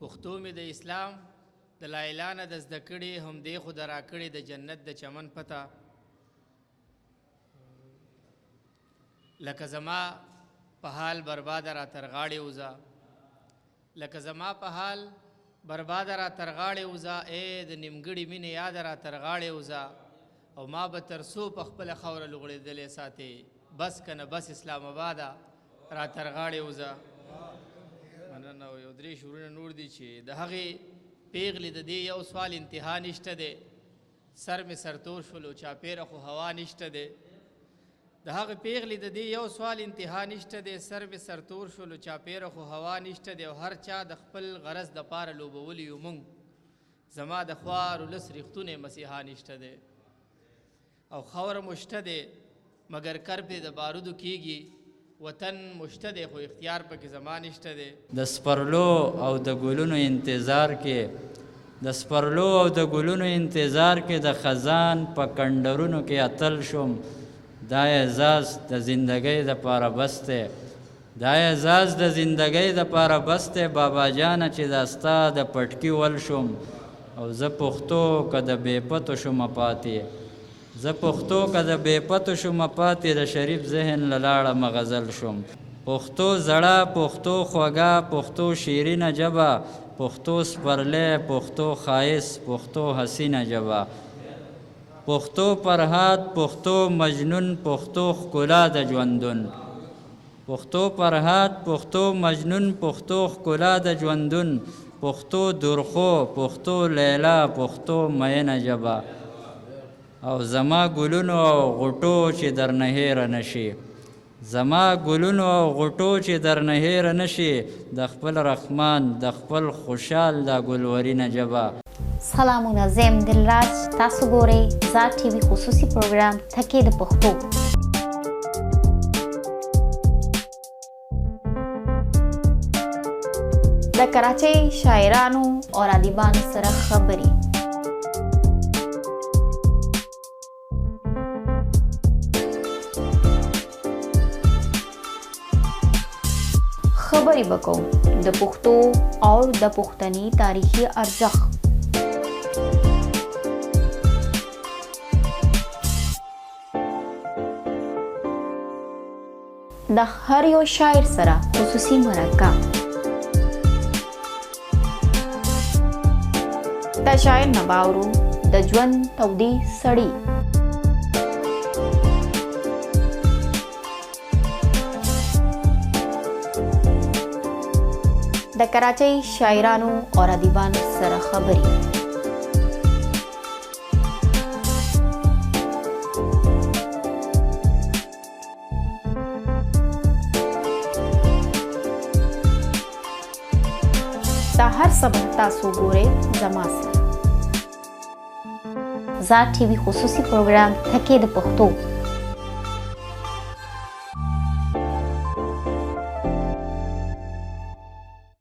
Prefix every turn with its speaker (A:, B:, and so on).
A: پښتو مې د اسلام د لا اله نه د زده کړې همدې خو د راکړې د جنت د چمن پته لکه زما په حال برباده را تر غاړې وځه لکه زما په حال برباده را تر غاړې وځه ای د نیمګړې مینې یاده را تر غاړې وځه او ما به تر څو په خپله خاوره لوغړېدلې ساتې بس که نه بس اسلام آباده را تر غاړې وځه مننه او یو درې شعرونه نور دي چې د هغې پیغلې د دې یو سوال انتها نشته دی سر مې سرتور شولو چاپېره خو هوا نشته دی د هغې پیغلې د دې یو سوال انتها نشته دی سر مې سرتور شولو چاپېره خو هوا نشته دی او هر چا د خپل غرض دپاره لوبولی یو موږ زما د خوار ولس ریښتونی مسیحا نشته دی او خاوره مو شته دی مګر کر پرې د بارودو کېږي وطن مشته دی خو اختیار پکې زما نشته دی
B: د سپرلو او د ګلونو انتظار کې د سپرلو او د ګلونو انتظار کې د خزان په کنډرونو کې اتل شوم دا اعزاز د زندګۍ دپاره بس دی دا اعزاز د زندګۍ دپاره بس دی بابا جانه چې دا ستا د پټکي ول شوم او زه پښتو که د بې پتو شومه پاتې زه پښتو که د بې پتو شومه پاتې د شریف ذهن له لاړه مغزل شوم پښتو زړه پښتو خوږه پښتو شیرینه ژبه پښتو سپرلی پښتو ښایست پښتو حسینه ژبه پښتو فرهاد پښتو مجنون پښتو ښکلا د ژوندون پښتو فرهاد پښتو مجنون پښتو ښکلا د ژوندون پښتو درخو پښتو لیلا پښتو مینه ژبه او زما ګلونو او غوټو چې درنه هیره نشي زما ګلونو او غوټو چې درنه هیره نشي د خپل رحمان د خپل خوشحال دا ګلورینه ژبه
C: سلامونه زم دلراج تاسو ګورئ زاد ټي وي خصوصي پروګرام تکې د پښتو د کراچۍ شاعرانو او ادیبانو سره خبرې خبرې وکړو د پښتو او د پښتني تاریخي ارزښت د هر یو شاعر سره خصوصي مرکه د شاعر نه باورو د ژوند تودې سړې د کراچۍ شاعرانو او ادیبانو سره خبرې دا هر سبا تاسو ګورئ زما سره زاد ټي وي خصوصي پروګرام تکې د پښتو